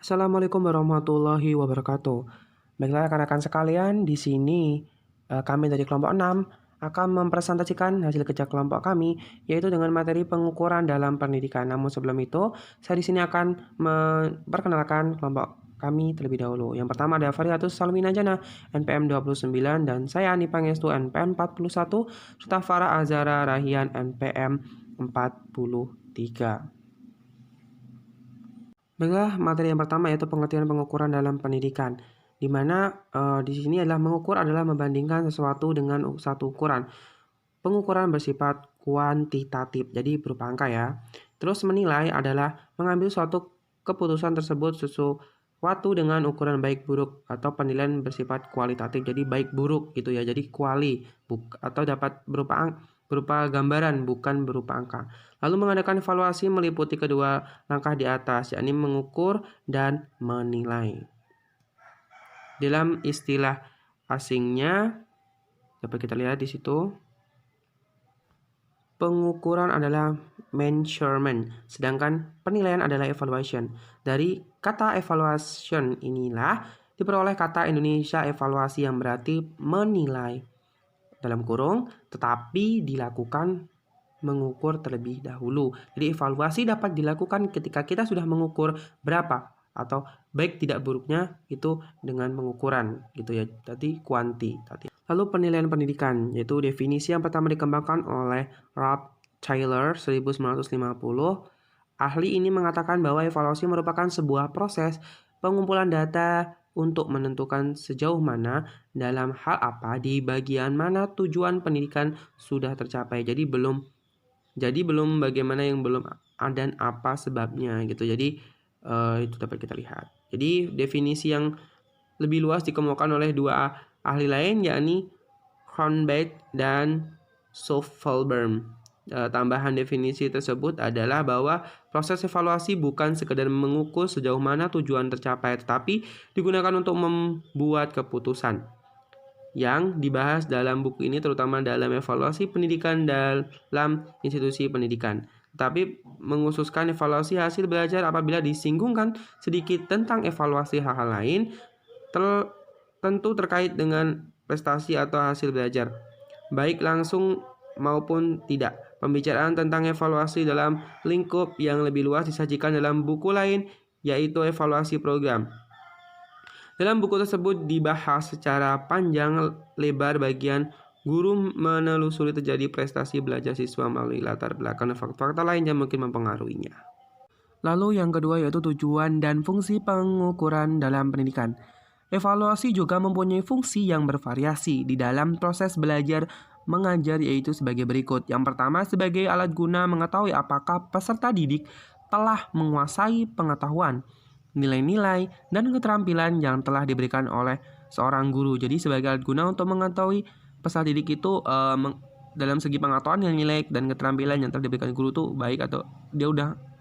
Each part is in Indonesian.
Assalamualaikum warahmatullahi wabarakatuh. Baiklah rekan-rekan sekalian, di sini kami dari kelompok 6 akan mempresentasikan hasil kerja kelompok kami, yaitu dengan materi pengukuran dalam pendidikan. Namun sebelum itu, saya di sini akan memperkenalkan kelompok kami terlebih dahulu. Yang pertama ada Farihatus Salmina Jana, NPM 29, dan saya Ani Pangestu, NPM 41, serta Farah Azhara Rahian, NPM 43. Baiklah, materi yang pertama yaitu pengertian pengukuran dalam pendidikan, di mana di sini adalah mengukur adalah membandingkan sesuatu dengan satu ukuran. Pengukuran bersifat kuantitatif, jadi berupa angka ya. Terus menilai adalah mengambil suatu keputusan tersebut sesuatu dengan ukuran baik buruk, atau penilaian bersifat kualitatif, jadi baik buruk gitu ya. Jadi kuali atau dapat berupa gambaran, bukan berupa angka. Lalu mengadakan evaluasi meliputi kedua langkah di atas, yakni mengukur dan menilai. Dalam istilah asingnya dapat kita lihat di situ, pengukuran adalah measurement, sedangkan penilaian adalah evaluation. Dari kata evaluation inilah diperoleh kata Indonesia evaluasi, yang berarti menilai, dalam kurung, tetapi dilakukan mengukur terlebih dahulu. Jadi evaluasi dapat dilakukan ketika kita sudah mengukur berapa atau baik tidak buruknya itu dengan pengukuran gitu ya. Tadi kuantitatif. Lalu penilaian pendidikan, yaitu definisi yang pertama dikembangkan oleh Ralph Taylor 1950. Ahli ini mengatakan bahwa evaluasi merupakan sebuah proses pengumpulan data untuk menentukan sejauh mana, dalam hal apa, di bagian mana tujuan pendidikan sudah tercapai. Jadi belum bagaimana yang belum dan apa sebabnya gitu. Jadi itu dapat kita lihat. Jadi definisi yang lebih luas dikemukakan oleh dua ahli lain, yakni Hornbeck dan Schoffelbaum. Tambahan definisi tersebut adalah bahwa proses evaluasi bukan sekedar mengukur sejauh mana tujuan tercapai, tetapi digunakan untuk membuat keputusan. Yang dibahas dalam buku ini terutama dalam evaluasi pendidikan dalam institusi pendidikan. Tapi menghususkan evaluasi hasil belajar apabila disinggungkan sedikit tentang evaluasi hal-hal lain tentu terkait dengan prestasi atau hasil belajar, baik langsung maupun tidak. Pembicaraan tentang evaluasi dalam lingkup yang lebih luas disajikan dalam buku lain, yaitu evaluasi program. Dalam buku tersebut dibahas secara panjang lebar bagian guru menelusuri terjadi prestasi belajar siswa melalui latar belakang dan faktor-faktor lain yang mungkin mempengaruhinya. Lalu yang kedua yaitu tujuan dan fungsi pengukuran dalam pendidikan. Evaluasi juga mempunyai fungsi yang bervariasi di dalam proses belajar mengajar, yaitu sebagai berikut. Yang pertama, sebagai alat guna mengetahui apakah peserta didik telah menguasai pengetahuan, nilai-nilai, dan keterampilan yang telah diberikan oleh seorang guru. Jadi sebagai alat guna untuk mengetahui peserta didik itu dalam segi pengetahuan, nilai dan keterampilan yang telah diberikan guru itu baik atau dia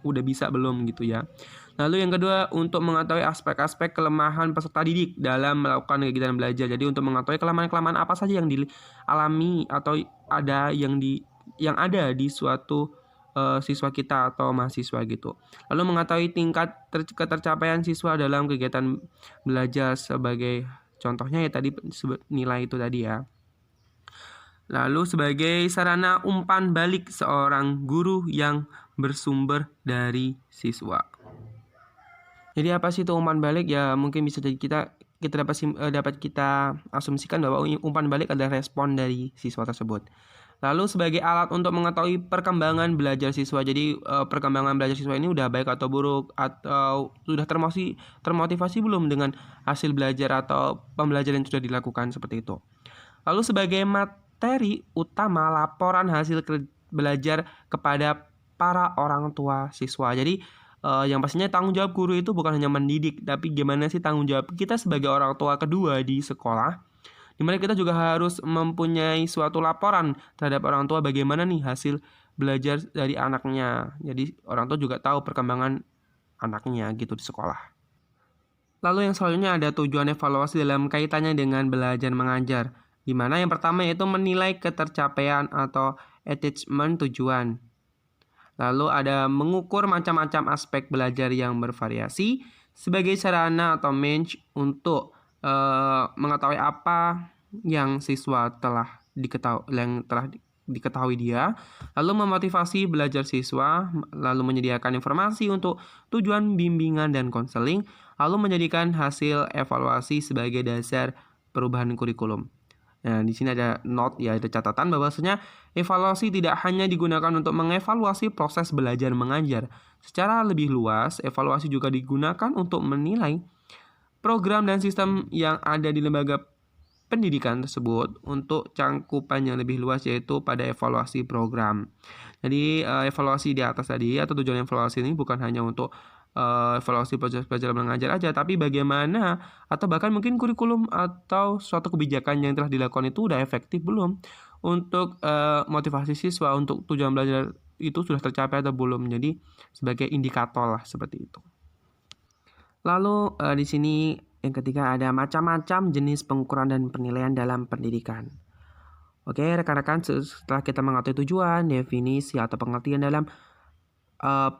udah bisa belum gitu ya. Lalu yang kedua, untuk mengetahui aspek-aspek kelemahan peserta didik dalam melakukan kegiatan belajar. Jadi untuk mengetahui kelemahan-kelemahan apa saja yang dialami atau ada yang ada di suatu siswa kita atau mahasiswa gitu. Lalu mengetahui tingkat ketercapaian siswa dalam kegiatan belajar, sebagai contohnya ya tadi nilai itu tadi ya. Lalu sebagai sarana umpan balik seorang guru yang bersumber dari siswa. Jadi apa sih itu umpan balik? Ya mungkin bisa jadi kita dapat kita asumsikan bahwa umpan balik adalah respon dari siswa tersebut. Lalu sebagai alat untuk mengetahui perkembangan belajar siswa. Jadi perkembangan belajar siswa ini udah baik atau buruk, atau sudah termotivasi belum dengan hasil belajar atau pembelajaran yang sudah dilakukan, seperti itu. Lalu sebagai materi utama laporan hasil belajar kepada para orang tua siswa. Jadi yang pastinya tanggung jawab guru itu bukan hanya mendidik, tapi gimana sih tanggung jawab kita sebagai orang tua kedua di sekolah, dimana kita juga harus mempunyai suatu laporan terhadap orang tua bagaimana nih hasil belajar dari anaknya. Jadi orang tua juga tahu perkembangan anaknya gitu di sekolah. Lalu yang selanjutnya ada tujuan evaluasi dalam kaitannya dengan belajar mengajar, di mana yang pertama yaitu menilai ketercapaian atau achievement tujuan. Lalu ada mengukur macam-macam aspek belajar yang bervariasi, sebagai sarana atau means untuk mengetahui apa yang siswa telah diketahui dia, lalu memotivasi belajar siswa, lalu menyediakan informasi untuk tujuan bimbingan dan konseling, lalu menjadikan hasil evaluasi sebagai dasar perubahan kurikulum. Nah, di sini ada note, ya, ada catatan bahwasanya evaluasi tidak hanya digunakan untuk mengevaluasi proses belajar mengajar. Secara lebih luas, evaluasi juga digunakan untuk menilai program dan sistem yang ada di lembaga pendidikan tersebut untuk cangkupan yang lebih luas, yaitu pada evaluasi program. Jadi evaluasi di atas tadi atau tujuan evaluasi ini bukan hanya untuk evaluasi proses belajar mengajar aja, tapi bagaimana atau bahkan mungkin kurikulum atau suatu kebijakan yang telah dilakukan itu udah efektif belum untuk motivasi siswa untuk tujuan belajar itu sudah tercapai atau belum. Jadi sebagai indikator lah seperti itu. Lalu di sini yang ketiga ada macam-macam jenis pengukuran dan penilaian dalam pendidikan. Oke, rekan-rekan, setelah kita mengetahui tujuan, definisi atau pengertian dalam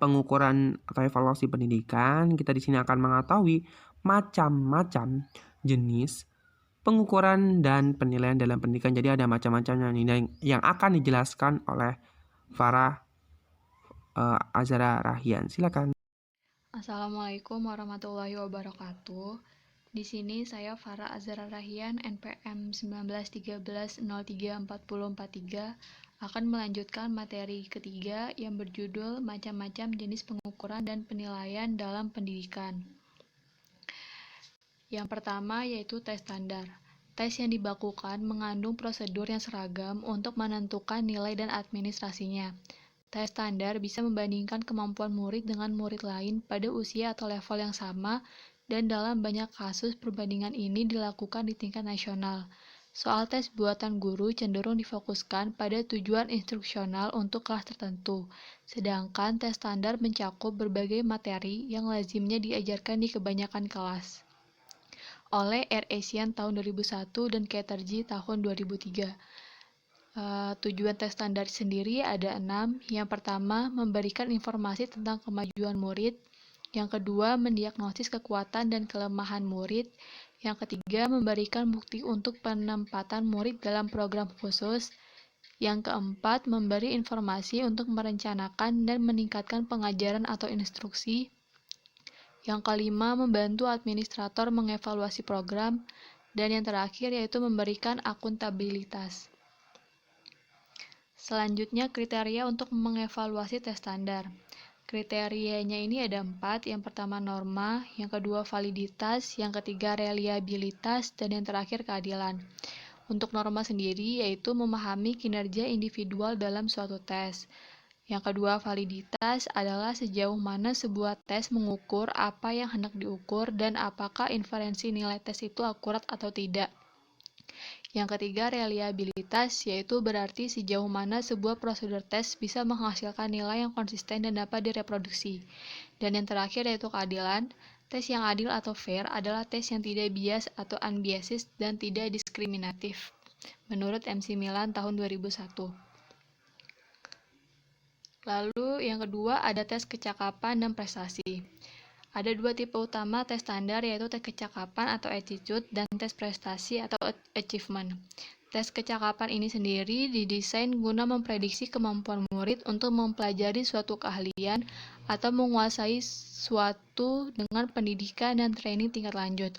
pengukuran atau evaluasi pendidikan, kita di sini akan mengetahui macam-macam jenis pengukuran dan penilaian dalam pendidikan. Jadi ada macam-macam yang akan dijelaskan oleh Farah Azhara Rahian. Silakan. Assalamualaikum warahmatullahi wabarakatuh. Di sini saya Farah Azhara Rahian, NPM 1913034043, akan melanjutkan materi ketiga yang berjudul Macam-macam jenis pengukuran dan penilaian dalam pendidikan. Yang pertama yaitu tes standar. Tes yang dibakukan mengandung prosedur yang seragam untuk menentukan nilai dan administrasinya. Tes standar bisa membandingkan kemampuan murid dengan murid lain pada usia atau level yang sama, dan dalam banyak kasus perbandingan ini dilakukan di tingkat nasional. Soal tes buatan guru cenderung difokuskan pada tujuan instruksional untuk kelas tertentu, sedangkan tes standar mencakup berbagai materi yang lazimnya diajarkan di kebanyakan kelas. Oleh AirAsian tahun 2001 dan Catergy tahun 2003. Tujuan tes standar sendiri ada 6. Yang pertama, memberikan informasi tentang kemajuan murid. Yang kedua, mendiagnosis kekuatan dan kelemahan murid. Yang ketiga, memberikan bukti untuk penempatan murid dalam program khusus. Yang keempat, memberi informasi untuk merencanakan dan meningkatkan pengajaran atau instruksi. Yang kelima, membantu administrator mengevaluasi program. Dan yang terakhir yaitu memberikan akuntabilitas. Selanjutnya, kriteria untuk mengevaluasi tes standar. Kriterianya ini ada 4. Yang pertama norma, yang kedua validitas, yang ketiga reliabilitas, dan yang terakhir keadilan. Untuk norma sendiri yaitu memahami kinerja individual dalam suatu tes. Yang kedua validitas adalah sejauh mana sebuah tes mengukur apa yang hendak diukur dan apakah inferensi nilai tes itu akurat atau tidak. Yang ketiga, reliabilitas, yaitu berarti sejauh mana sebuah prosedur tes bisa menghasilkan nilai yang konsisten dan dapat direproduksi. Dan yang terakhir yaitu keadilan. Tes yang adil atau fair adalah tes yang tidak bias atau unbiased dan tidak diskriminatif, menurut MC Milan tahun 2001. Lalu yang kedua ada tes kecakapan dan prestasi. Ada 2 tipe utama tes standar, yaitu tes kecakapan atau attitude dan tes prestasi atau achievement. Tes kecakapan ini sendiri didesain guna memprediksi kemampuan murid untuk mempelajari suatu keahlian atau menguasai suatu dengan pendidikan dan training tingkat lanjut.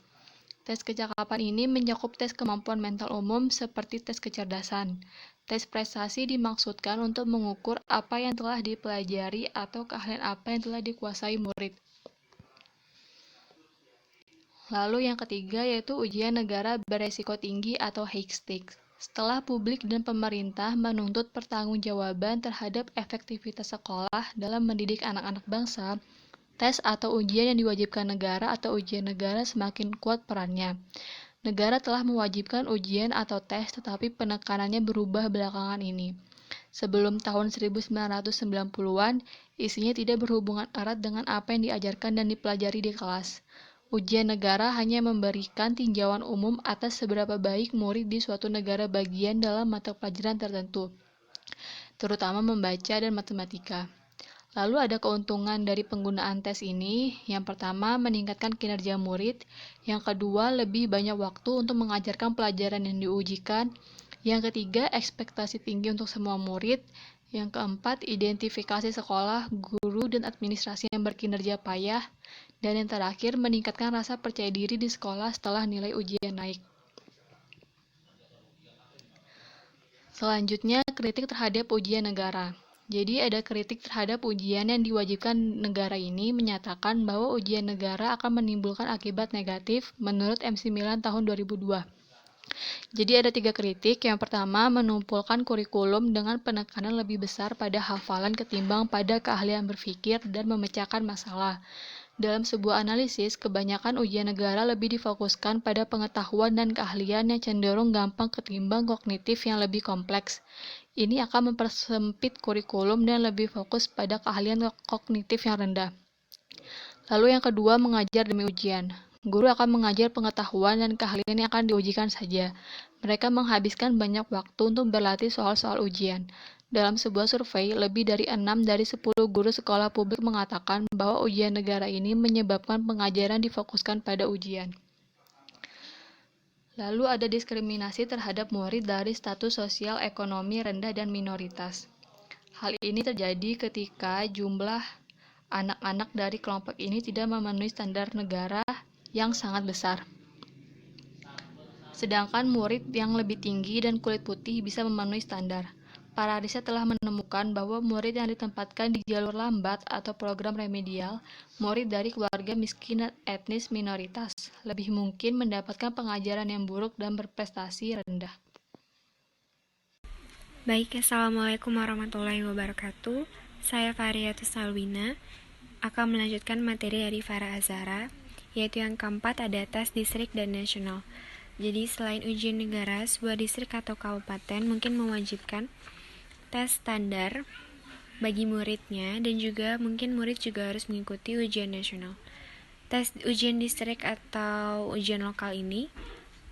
Tes kecakapan ini mencakup tes kemampuan mental umum seperti tes kecerdasan. Tes prestasi dimaksudkan untuk mengukur apa yang telah dipelajari atau keahlian apa yang telah dikuasai murid. Lalu yang ketiga yaitu ujian negara beresiko tinggi atau high stakes. Setelah publik dan pemerintah menuntut pertanggungjawaban terhadap efektivitas sekolah dalam mendidik anak-anak bangsa, tes atau ujian yang diwajibkan negara atau ujian negara semakin kuat perannya. Negara telah mewajibkan ujian atau tes, tetapi penekanannya berubah belakangan ini. Sebelum tahun 1990-an, isinya tidak berhubungan erat dengan apa yang diajarkan dan dipelajari di kelas. Ujian negara hanya memberikan tinjauan umum atas seberapa baik murid di suatu negara bagian dalam mata pelajaran tertentu, terutama membaca dan matematika. Lalu ada keuntungan dari penggunaan tes ini. Yang pertama, meningkatkan kinerja murid. Yang kedua, lebih banyak waktu untuk mengajarkan pelajaran yang diujikan. Yang ketiga, ekspektasi tinggi untuk semua murid. Yang keempat, identifikasi sekolah, guru, dan administrasi yang berkinerja payah. Dan yang terakhir, meningkatkan rasa percaya diri di sekolah setelah nilai ujian naik. Selanjutnya, kritik terhadap ujian negara. Jadi ada kritik terhadap ujian yang diwajibkan negara ini menyatakan bahwa ujian negara akan menimbulkan akibat negatif menurut MC Milan tahun 2002. Jadi ada 3 kritik. Yang pertama, menumpulkan kurikulum dengan penekanan lebih besar pada hafalan ketimbang pada keahlian berpikir dan memecahkan masalah. Dalam sebuah analisis, kebanyakan ujian negara lebih difokuskan pada pengetahuan dan keahlian yang cenderung gampang ketimbang kognitif yang lebih kompleks. Ini akan mempersempit kurikulum dan lebih fokus pada keahlian kognitif yang rendah. Lalu yang kedua, mengajar demi ujian. Guru akan mengajar pengetahuan dan keahlian yang akan diujikan saja. Mereka menghabiskan banyak waktu untuk berlatih soal-soal ujian. Dalam sebuah survei, lebih dari 6 dari 10 guru sekolah publik mengatakan bahwa ujian negara ini menyebabkan pengajaran difokuskan pada ujian. Lalu ada diskriminasi terhadap murid dari status sosial ekonomi rendah dan minoritas. Hal ini terjadi ketika jumlah anak-anak dari kelompok ini tidak memenuhi standar negara yang sangat besar. Sedangkan murid yang lebih tinggi dan kulit putih bisa memenuhi standar. Para riset telah menemukan bahwa murid yang ditempatkan di jalur lambat atau program remedial, murid dari keluarga miskin etnis minoritas, lebih mungkin mendapatkan pengajaran yang buruk dan berprestasi rendah. Baik, Assalamualaikum warahmatullahi wabarakatuh. Saya Fariyatus Salwina akan melanjutkan materi dari Farah Azhara, yaitu yang keempat ada tes distrik dan nasional. Jadi selain ujian negara, sebuah distrik atau kabupaten mungkin mewajibkan tes standar bagi muridnya, dan juga mungkin murid juga harus mengikuti ujian nasional. Tes ujian distrik atau ujian lokal ini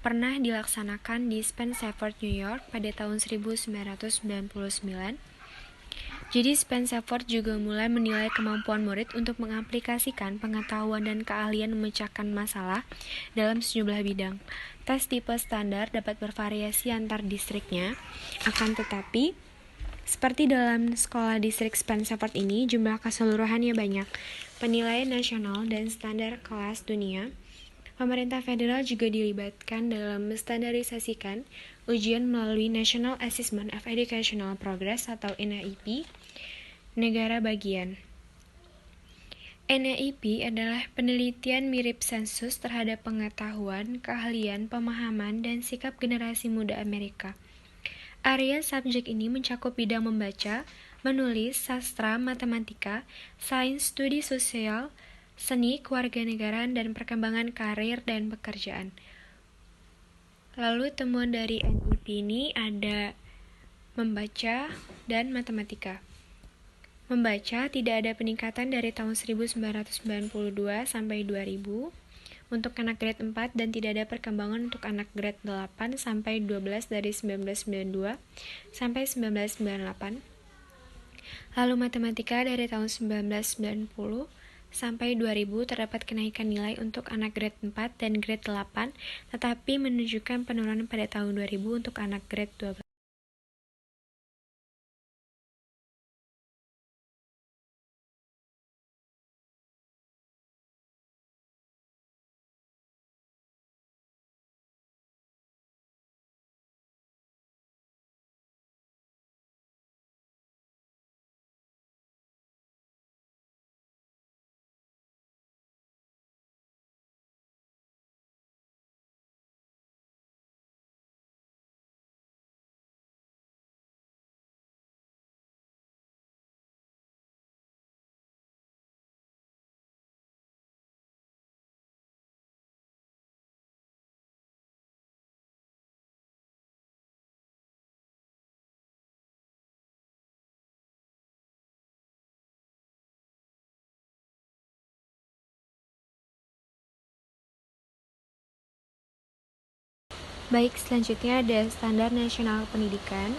pernah dilaksanakan di Spencer, New York pada tahun 1999. Jadi Spencer juga mulai menilai kemampuan murid untuk mengaplikasikan pengetahuan dan keahlian memecahkan masalah dalam sejumlah bidang. Tes tipe standar dapat bervariasi antar distriknya, akan tetapi seperti dalam sekolah distrik Spencer ini, jumlah keseluruhannya banyak. Penilaian nasional dan standar kelas dunia. Pemerintah federal juga dilibatkan dalam menstandarisasikan ujian melalui National Assessment of Educational Progress atau NAEP negara bagian. NAEP adalah penelitian mirip sensus terhadap pengetahuan, keahlian, pemahaman, dan sikap generasi muda Amerika. Area subjek ini mencakup bidang membaca, menulis, sastra, matematika, sains, studi sosial, seni, kewarganegaraan, dan perkembangan karir dan pekerjaan. Lalu temuan dari NEP ini ada membaca dan matematika. Membaca tidak ada peningkatan dari tahun 1992 sampai 2000 untuk anak grade 4 dan tidak ada perkembangan untuk anak grade 8 sampai 12 dari 1992 sampai 1998. Lalu matematika dari tahun 1990 sampai 2000 terdapat kenaikan nilai untuk anak grade 4 dan grade 8, tetapi menunjukkan penurunan pada tahun 2000 untuk anak grade 12. Baik, selanjutnya ada standar nasional pendidikan.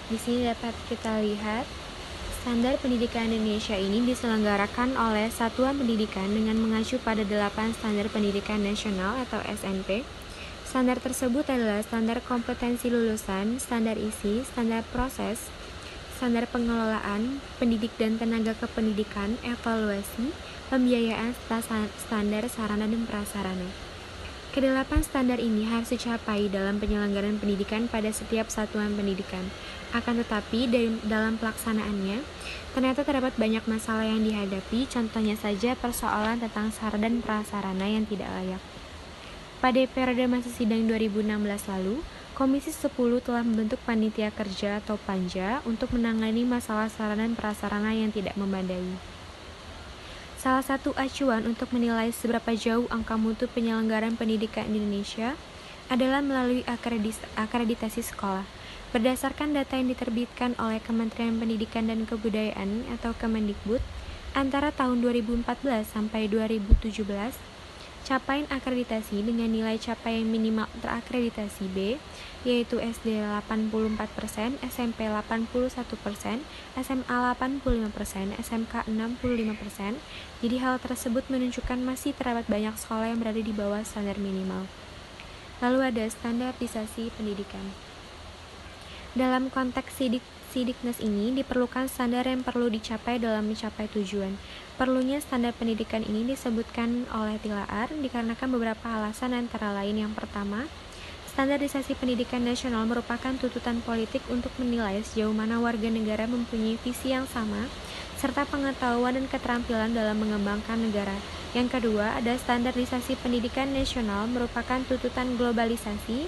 Di sini dapat kita lihat Standar Pendidikan Indonesia ini diselenggarakan oleh Satuan Pendidikan dengan mengacu pada 8 Standar Pendidikan Nasional atau SMP. Standar tersebut adalah standar kompetensi lulusan, standar isi, standar proses, standar pengelolaan, pendidik dan tenaga kependidikan, evaluasi, pembiayaan, serta standar sarana dan prasarana. Kedelapan standar ini harus dicapai dalam penyelenggaraan pendidikan pada setiap satuan pendidikan. Akan tetapi, dalam pelaksanaannya, ternyata terdapat banyak masalah yang dihadapi, contohnya saja persoalan tentang sarana dan prasarana yang tidak layak. Pada periode masa sidang 2016 lalu, Komisi 10 telah membentuk Panitia Kerja atau Panja untuk menangani masalah sarana dan prasarana yang tidak memadai. Salah satu acuan untuk menilai seberapa jauh angka mutu penyelenggaraan pendidikan di Indonesia adalah melalui akreditasi sekolah. Berdasarkan data yang diterbitkan oleh Kementerian Pendidikan dan Kebudayaan atau Kemendikbud, antara tahun 2014 sampai 2017, capaian akreditasi dengan nilai capaian minimal terakreditasi B, yaitu SD 84%, SMP 81%, SMA 85%, SMK 65%. Jadi hal tersebut menunjukkan masih terdapat banyak sekolah yang berada di bawah standar minimal. Lalu ada standarisasi pendidikan. Dalam konteks Sidiknas ini diperlukan standar yang perlu dicapai dalam mencapai tujuan. Perlunya standar pendidikan ini disebutkan oleh Tilaar dikarenakan beberapa alasan, antara lain yang pertama, standarisasi pendidikan nasional merupakan tuntutan politik untuk menilai sejauh mana warga negara mempunyai visi yang sama serta pengetahuan dan keterampilan dalam mengembangkan negara. Yang kedua, ada standarisasi pendidikan nasional merupakan tuntutan globalisasi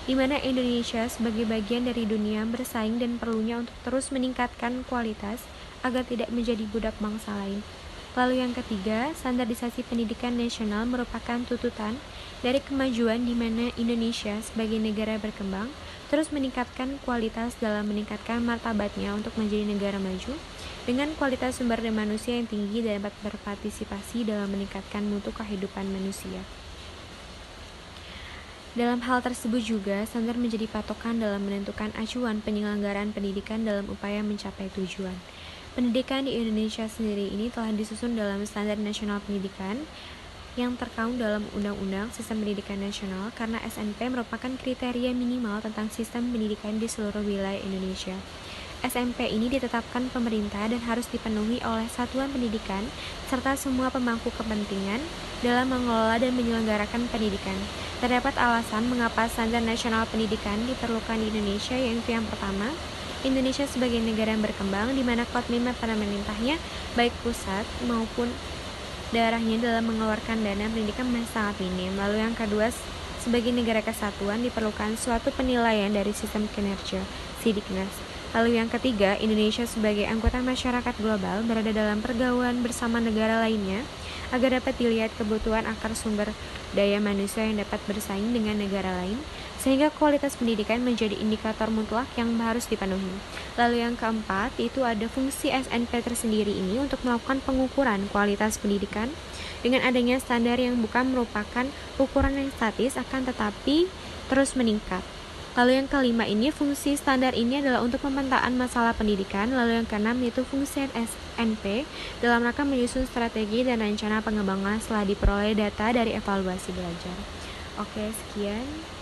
di mana Indonesia sebagai bagian dari dunia bersaing dan perlunya untuk terus meningkatkan kualitas agar tidak menjadi budak bangsa lain. Lalu yang ketiga, standarisasi pendidikan nasional merupakan tuntutan dari kemajuan di mana Indonesia sebagai negara berkembang terus meningkatkan kualitas dalam meningkatkan martabatnya untuk menjadi negara maju dengan kualitas sumber daya manusia yang tinggi dan dapat berpartisipasi dalam meningkatkan mutu kehidupan manusia. Dalam hal tersebut juga, standar menjadi patokan dalam menentukan acuan penyelenggaraan pendidikan dalam upaya mencapai tujuan. Pendidikan di Indonesia sendiri ini telah disusun dalam Standar Nasional Pendidikan yang terkandung dalam Undang-Undang Sistem Pendidikan Nasional karena SMP merupakan kriteria minimal tentang sistem pendidikan di seluruh wilayah Indonesia. SMP ini ditetapkan pemerintah dan harus dipenuhi oleh satuan pendidikan serta semua pemangku kepentingan dalam mengelola dan menyelenggarakan pendidikan. Terdapat alasan mengapa standar nasional pendidikan diperlukan di Indonesia, yaitu yang pertama, Indonesia sebagai negara yang berkembang di mana komitmen pemerintahnya baik pusat maupun daerahnya dalam mengeluarkan dana pendidikan masih sangat minim. Lalu yang kedua, sebagai negara kesatuan diperlukan suatu penilaian dari sistem kinerja Sidiknas. Lalu yang ketiga, Indonesia sebagai anggota masyarakat global berada dalam pergaulan bersama negara lainnya agar dapat dilihat kebutuhan akar sumber daya manusia yang dapat bersaing dengan negara lain, sehingga kualitas pendidikan menjadi indikator mutlak yang harus dipenuhi. Lalu yang keempat, itu ada fungsi SNP tersendiri ini untuk melakukan pengukuran kualitas pendidikan dengan adanya standar yang bukan merupakan ukuran yang statis akan tetapi terus meningkat. Lalu yang kelima ini, fungsi standar ini adalah untuk pemetaan masalah pendidikan. Lalu yang keenam itu fungsi SNP dalam rangka menyusun strategi dan rencana pengembangan setelah diperoleh data dari evaluasi belajar. Oke, sekian.